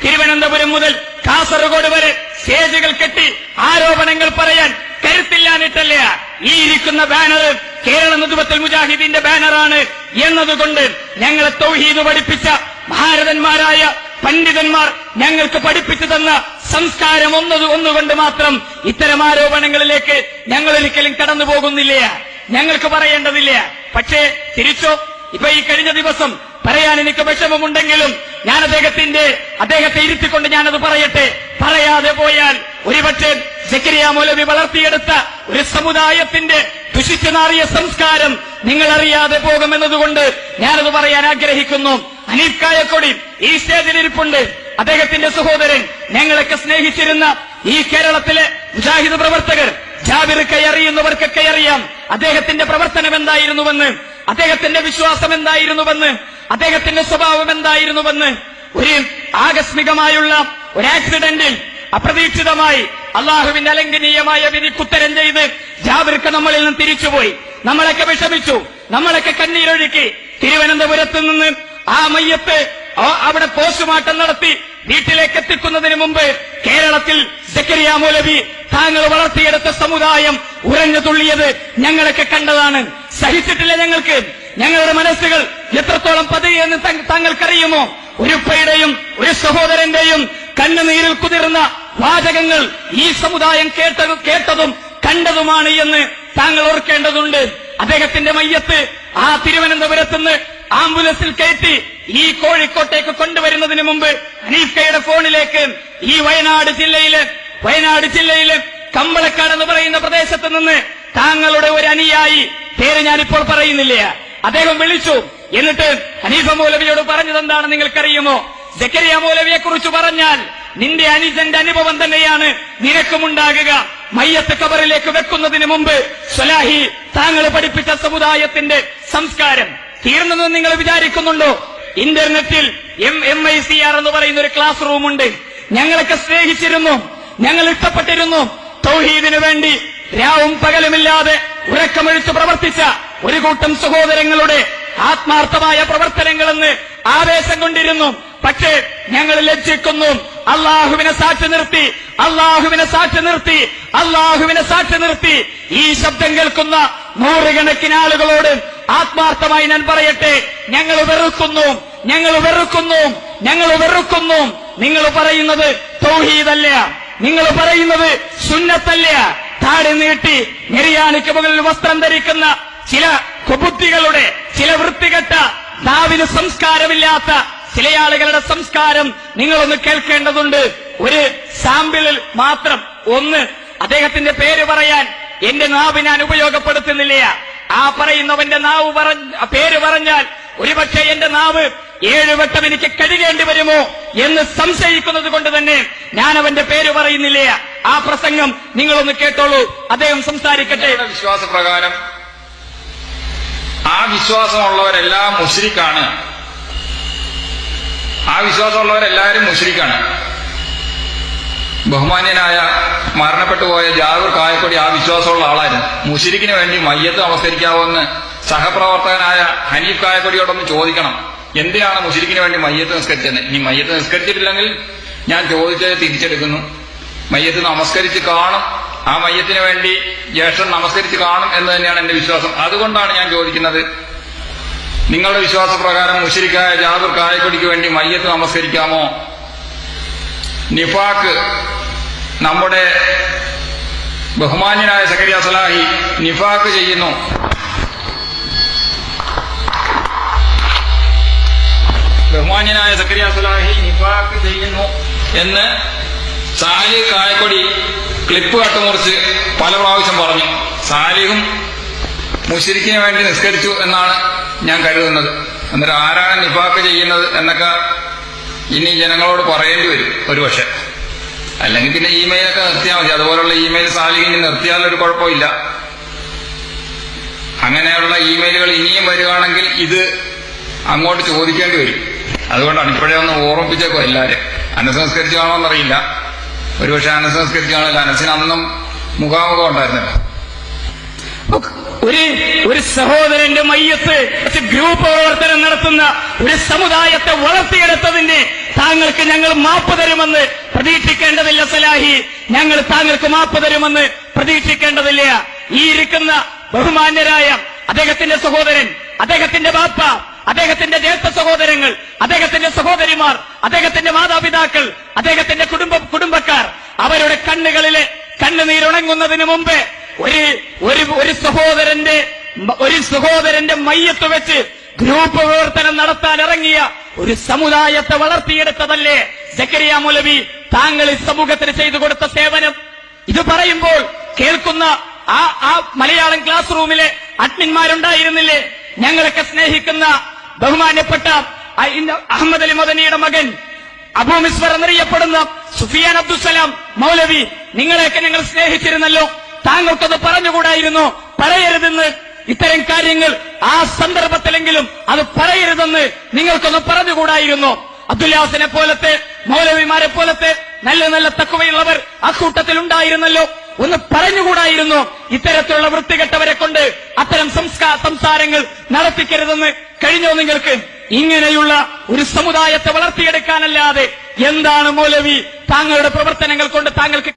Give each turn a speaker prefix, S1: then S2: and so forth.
S1: തിരുവനന്തപുരം മുതൽ കാസർഗോഡ് വരെ സ്റ്റേജുകൾ കെട്ടി ആരോപണങ്ങൾ പറയാൻ കരുത്തില്ലാനിട്ടല്ല ഈ ഇരിക്കുന്ന ബാനർ കേരള നദുവത്തുൽ മുജാഹിദീന്റെ ബാനറാണ് എന്നതുകൊണ്ട് ഞങ്ങളെ തൗഹീദ് പഠിപ്പിച്ച ഭാരതന്മാരായ പണ്ഡിതന്മാർ ഞങ്ങൾക്ക് പഠിപ്പിച്ചു തന്ന സംസ്കാരം ഒന്നുകൊണ്ട് മാത്രം ഇത്തരം ആരോപണങ്ങളിലേക്ക് ഞങ്ങൾ ഒരിക്കലും കടന്നു പോകുന്നില്ല, ഞങ്ങൾക്ക് പറയേണ്ടതില്ല. പക്ഷേ തിരിച്ചോ ഇപ്പൊ ഈ കഴിഞ്ഞ ദിവസം പറയാൻ എനിക്ക് വിഷമമുണ്ടെങ്കിലും ഞാൻ അദ്ദേഹത്തെ ഇരുത്തിക്കൊണ്ട് ഞാനത് പറയട്ടെ. പറയാതെ പോയാൽ ഒരുപക്ഷെ സക്കരിയ മൗലവി വളർത്തിയെടുത്ത ഒരു സമുദായത്തിന്റെ ദുഷിച്ചു നാറിയ സംസ്കാരം നിങ്ങൾ അറിയാതെ പോകുമെന്നതുകൊണ്ട് ഞാനത് പറയാൻ ആഗ്രഹിക്കുന്നു. ഹനീഫ് കായക്കൊടി ഈ സ്റ്റേജിലിരിപ്പുണ്ട്. അദ്ദേഹത്തിന്റെ സഹോദരൻ, ഞങ്ങളൊക്കെ സ്നേഹിച്ചിരുന്ന ഈ കേരളത്തിലെ മുജാഹിദ് പ്രവർത്തകർ ജാബിർക്ക് അറിയുന്നവർക്കൊക്കെ അറിയാം അദ്ദേഹത്തിന്റെ പ്രവർത്തനം എന്തായിരുന്നുവെന്ന്, അദ്ദേഹത്തിന്റെ വിശ്വാസം എന്തായിരുന്നുവെന്ന്, അദ്ദേഹത്തിന്റെ സ്വഭാവം എന്തായിരുന്നുവെന്ന്. ഒരു ആകസ്മികമായുള്ള ഒരു ആക്സിഡന്റിൽ അപ്രതീക്ഷിതമായി അള്ളാഹുവിന്റെ അലംഘനീയമായ വിധിക്കുത്തരം ചെയ്ത് ജാബിർക്ക് നമ്മളിൽ നിന്ന് തിരിച്ചുപോയി. നമ്മളൊക്കെ വിഷമിച്ചു, നമ്മളൊക്കെ കണ്ണീരൊഴുക്കി. തിരുവനന്തപുരത്ത് നിന്ന് ആ മയ്യത്ത് അവിടെ പോസ്റ്റ്മോർട്ടം നടത്തി വീട്ടിലേക്ക് എത്തിക്കുന്നതിന് മുമ്പ് കേരളത്തിൽ സക്കരിയ മൗലവി താങ്കൾ വളർത്തിയെടുത്ത സമുദായം ഉറഞ്ഞു തുള്ളിയത് ഞങ്ങളൊക്കെ കണ്ടതാണ്. സഹിച്ചിട്ടില്ല ഞങ്ങൾക്ക്. ഞങ്ങളുടെ മനസ്സുകൾ എത്രത്തോളം പതിയെന്ന് താങ്കൾക്കറിയുമോ? ഒരു ഉപ്പയുടെയും ഒരു സഹോദരന്റെയും കണ്ണുനീരിൽ കുതിർന്ന വാചകങ്ങൾ ഈ സമുദായം കേട്ടതും കണ്ടതുമാണ് എന്ന് താങ്കൾ ഓർക്കേണ്ടതുണ്ട്. അദ്ദേഹത്തിന്റെ മയ്യത്ത് ആ തിരുവനന്തപുരത്തുനിന്ന് ആംബുലൻസിൽ കയറ്റി ഈ കോഴിക്കോട്ടേക്ക് കൊണ്ടുവരുന്നതിന് മുമ്പ് ഹനീഫയുടെ ഫോണിലേക്ക് ഈ വയനാട് ജില്ലയിലെ കമ്പളക്കാട് എന്ന് പറയുന്ന പ്രദേശത്ത് നിന്ന് താങ്കളുടെ ഒരു അനുയായി, പേര് ഞാനിപ്പോൾ പറയുന്നില്ല, അദ്ദേഹം വിളിച്ചു. എന്നിട്ട് ഹനീഫ മൗലവിയോട് പറഞ്ഞതെന്താണ് നിങ്ങൾക്കറിയുമോ? സക്കരിയ മൗലവിയെ കുറിച്ച് പറഞ്ഞാൽ നിന്റെ അനുജന്റെ അനുഭവം തന്നെയാണ് നിനക്കുമുണ്ടാകുക. മയ്യത്ത് കബറിലേക്ക് വെക്കുന്നതിന് മുമ്പ് സ്വലാഹി താങ്കൾ പഠിപ്പിച്ച സമുദായത്തിന്റെ സംസ്കാരം തീർന്നെന്ന് നിങ്ങൾ വിചാരിക്കുന്നുണ്ടോ? ഇന്റർനെറ്റിൽ MICR എന്ന് പറയുന്ന ഒരു ക്ലാസ് റൂമുണ്ട്. ഞങ്ങളൊക്കെ സ്നേഹിച്ചിരുന്നു, ഞങ്ങൾ ഇഷ്ടപ്പെട്ടിരുന്നു. തൗഹീദിനു വേണ്ടി രാവും പകലുമില്ലാതെ ഉറക്കമൊഴിച്ച് പ്രവർത്തിച്ച ഒരു കൂട്ടം സഹോദരങ്ങളുടെ ആത്മാർത്ഥമായ പ്രവർത്തനങ്ങളെന്ന് ആവേശം കൊണ്ടിരുന്നു. പക്ഷേ ഞങ്ങൾ ലജ്ജിക്കുന്നു. അള്ളാഹുവിനെ സാക്ഷി നിർത്തി ഈ ശബ്ദം കേൾക്കുന്ന നൂറുകണക്കിന് ആളുകളോട് ആത്മാർത്ഥമായി ഞാൻ പറയട്ടെ, ഞങ്ങൾ വെറുക്കുന്നു. നിങ്ങൾ പറയുന്നത് തൗഹീദല്ല, നിങ്ങൾ പറയുന്നത് സുന്നത്തല്ല. താടി നീട്ടി നെരിയാണിക്ക് മുകളിൽ വസ്ത്രം ധരിക്കുന്ന ചില കുബുദ്ധികളുടെ, ചില വൃത്തികെട്ട നാവിന് സംസ്കാരമില്ലാത്ത ചില ആളുകളുടെ സംസ്കാരം നിങ്ങളൊന്ന് കേൾക്കേണ്ടതുണ്ട്. ഒരു സാമ്പിളിൽ മാത്രം അദ്ദേഹത്തിന്റെ പേര് പറയാൻ എന്റെ നാവ് ഞാൻ ഉപയോഗപ്പെടുത്തുന്നില്ല. ആ പറയുന്നവന്റെ പേര് പറഞ്ഞാൽ ഒരുപക്ഷെ എന്റെ നാവ് 7 വട്ടം എനിക്ക് കഴുകേണ്ടി വരുമോ എന്ന് സംശയിക്കുന്നത് കൊണ്ട് തന്നെ ഞാൻ അവന്റെ പേര് പറയുന്നില്ല. ആ പ്രസംഗം നിങ്ങളൊന്ന് കേട്ടോളൂ, അദ്ദേഹം സംസാരിക്കട്ടെ.
S2: വിശ്വാസപ്രകാരം ആ വിശ്വാസമുള്ളവരെല്ലാം മുശ്രിക്കാണ്. ആ വിശ്വാസമുള്ളവരെല്ലാവരും മുശ്രിക്കാണ്. ബഹുമാന്യനായ മരണപ്പെട്ടു പോയ ജാബിർ കായക്കൊടി ആ വിശ്വാസമുള്ള ആളായിരുന്നു. മുശ്രിക്കിന് വേണ്ടി മയ്യത്ത് നമസ്കരിക്കാവോന്ന് സഹപ്രവർത്തകനായ ഹനീഫ് കായക്കൊടിയോടൊന്ന് ചോദിക്കണം. എന്തിനാണ് മുശ്രിക്കിന് വേണ്ടി മയ്യത്ത് നിസ്കരിച്ചത്? ഇനി മയ്യത്ത് നിസ്കരിച്ചിട്ടില്ലെങ്കിൽ ഞാൻ ചോദിച്ചത് തിരിച്ചെടുക്കുന്നു. മയ്യത്ത് നമസ്കരിച്ച് കാണും, ആ മയ്യത്തിന് വേണ്ടി ജ്യേഷ്ഠൻ നമസ്കരിച്ച് കാണും എന്ന് തന്നെയാണ് എന്റെ വിശ്വാസം. അതുകൊണ്ടാണ് ഞാൻ ചോദിക്കുന്നത്, നിങ്ങളുടെ വിശ്വാസപ്രകാരം മുശ്രിക്കായ ജാബിർ കായക്കൊടിക്ക് വേണ്ടി മയ്യത്ത് നമസ്കരിക്കാമോ? നിഫാക്ക്, നമ്മുടെ ബഹുമാന്യനായ സക്കരിയ സലാഹി നിഫാക്ക് ചെയ്യുന്നു. ബഹുമാന്യനായ സക്കരിയ സലാഹി നിഫാക്ക് ചെയ്യുന്നു എന്ന് സാലിഹ് കായക്കൊടി ക്ലിപ്പ് കട്ടുമുറിച്ച് പല പ്രാവശ്യം പറഞ്ഞു. സാലിഹും മുശ്രിക്കിന് വേണ്ടി നിസ്കരിച്ചു എന്നാണ് ഞാൻ കരുതുന്നത്. എന്നിട്ട് ആരാണ് നിഫാക്ക് ചെയ്യുന്നത് എന്നൊക്കെ ഇനി ജനങ്ങളോട് പറയേണ്ടി വരും ഒരുപക്ഷെ. അല്ലെങ്കിൽ പിന്നെ ഇമെയിലൊക്കെ നിർത്തിയാൽ മതി. അതുപോലുള്ള ഇമെയിൽ സാലിഹിന് നിർത്തിയാലൊരു കുഴപ്പമില്ല. അങ്ങനെയുള്ള ഇമെയിലുകൾ ഇനിയും വരികയാണെങ്കിൽ ഇത് അങ്ങോട്ട് ചോദിക്കേണ്ടി വരും. അതുകൊണ്ടാണ് ഇപ്പോഴേ ഒന്ന് ഓർമ്മിപ്പിച്ചേക്കോ എല്ലാവരും. അനസ് സംസ്കരിച്ചു കാണുമെന്നറിയില്ല, ഒരുപക്ഷെ അനസ് സംസ്കരിച്ചു കാണില്ല. അനസിന് അന്നും മുഖാമുഖം ഉണ്ടായിരുന്നല്ലോ.
S1: ഒരു സഹോദരന്റെ മയ്യത്ത് ഗ്രൂപ്പ് പ്രവർത്തനം നടത്തുന്ന ഒരു സമുദായത്തെ വളർത്തിയെടുത്തതിന്റെ താങ്കൾക്ക് ഞങ്ങൾ മാപ്പ് തരുമെന്ന് പ്രതീക്ഷിക്കേണ്ടതില്ല സലാഹി. ഞങ്ങൾ താങ്കൾക്ക് മാപ്പ് തരുമെന്ന് പ്രതീക്ഷിക്കേണ്ടതില്ല. ഈ ഇരിക്കുന്ന ബഹുമാന്യരായ അദ്ദേഹത്തിന്റെ സഹോദരൻ, അദ്ദേഹത്തിന്റെ ബാപ്പ, അദ്ദേഹത്തിന്റെ ജ്യേഷ്ഠ സഹോദരങ്ങൾ, അദ്ദേഹത്തിന്റെ സഹോദരിമാർ, അദ്ദേഹത്തിന്റെ മാതാപിതാക്കൾ, അദ്ദേഹത്തിന്റെ കുടുംബക്കാർ, അവരുടെ കണ്ണുകളിലെ കണ്ണുനീരുണങ്ങുന്നതിന് മുമ്പ് ഒരു സഹോദരന്റെ മയ്യത്ത് വെച്ച് ഗ്രൂപ്പ് പ്രവർത്തനം നടത്താൻ ഇറങ്ങിയ ഒരു സമുദായത്തെ വളർത്തിയെടുത്തതല്ലേ സക്കരിയ മൗലവി താങ്കൾ ഈ സമൂഹത്തിന് ചെയ്തു കൊടുത്ത സേവനം? ഇത് പറയുമ്പോൾ കേൾക്കുന്ന ആ മലയാളം ക്ലാസ് റൂമിലെ അഡ്മിന്മാരുണ്ടായിരുന്നില്ലേ? ഞങ്ങളൊക്കെ സ്നേഹിക്കുന്ന ബഹുമാന്യപ്പെട്ട അഹമ്മദ് അലി മദനിയുടെ മകൻ അബൂ മിസ്വർ എന്നറിയപ്പെടുന്ന സുഫിയാൻ അബ്ദുസലാം മൗലവി, നിങ്ങളെയൊക്കെ ഞങ്ങൾ സ്നേഹിച്ചിരുന്നല്ലോ. താങ്കൾക്കത് പറഞ്ഞുകൂടായിരുന്നു? പറയരുതെന്ന്, ഇത്തരം കാര്യങ്ങൾ ആ സന്ദർഭത്തിലെങ്കിലും അത് പറയരുതെന്ന് നിങ്ങൾക്കൊന്ന് പറഞ്ഞുകൂടായിരുന്നു? അബ്ദുല്ലാസിനെ പോലത്തെ മൗലവിമാരെ പോലത്തെ നല്ല നല്ല തഖ്വയുള്ളവർ അക്കൂട്ടത്തിൽ ഉണ്ടായിരുന്നല്ലോ. ഒന്ന് പറഞ്ഞുകൂടായിരുന്നു? ഇത്തരത്തിലുള്ള വൃത്തികെട്ടവരെ കൊണ്ട് അത്തരം സംസാരങ്ങൾ നടത്തിക്കരുതെന്ന് കഴിഞ്ഞോ നിങ്ങൾക്ക്? ഇങ്ങനെയുള്ള ഒരു സമുദായത്തെ വളർത്തിയെടുക്കാനല്ലാതെ എന്താണ് മൗലവി താങ്കളുടെ പ്രവർത്തനങ്ങൾ കൊണ്ട് താങ്കൾക്ക്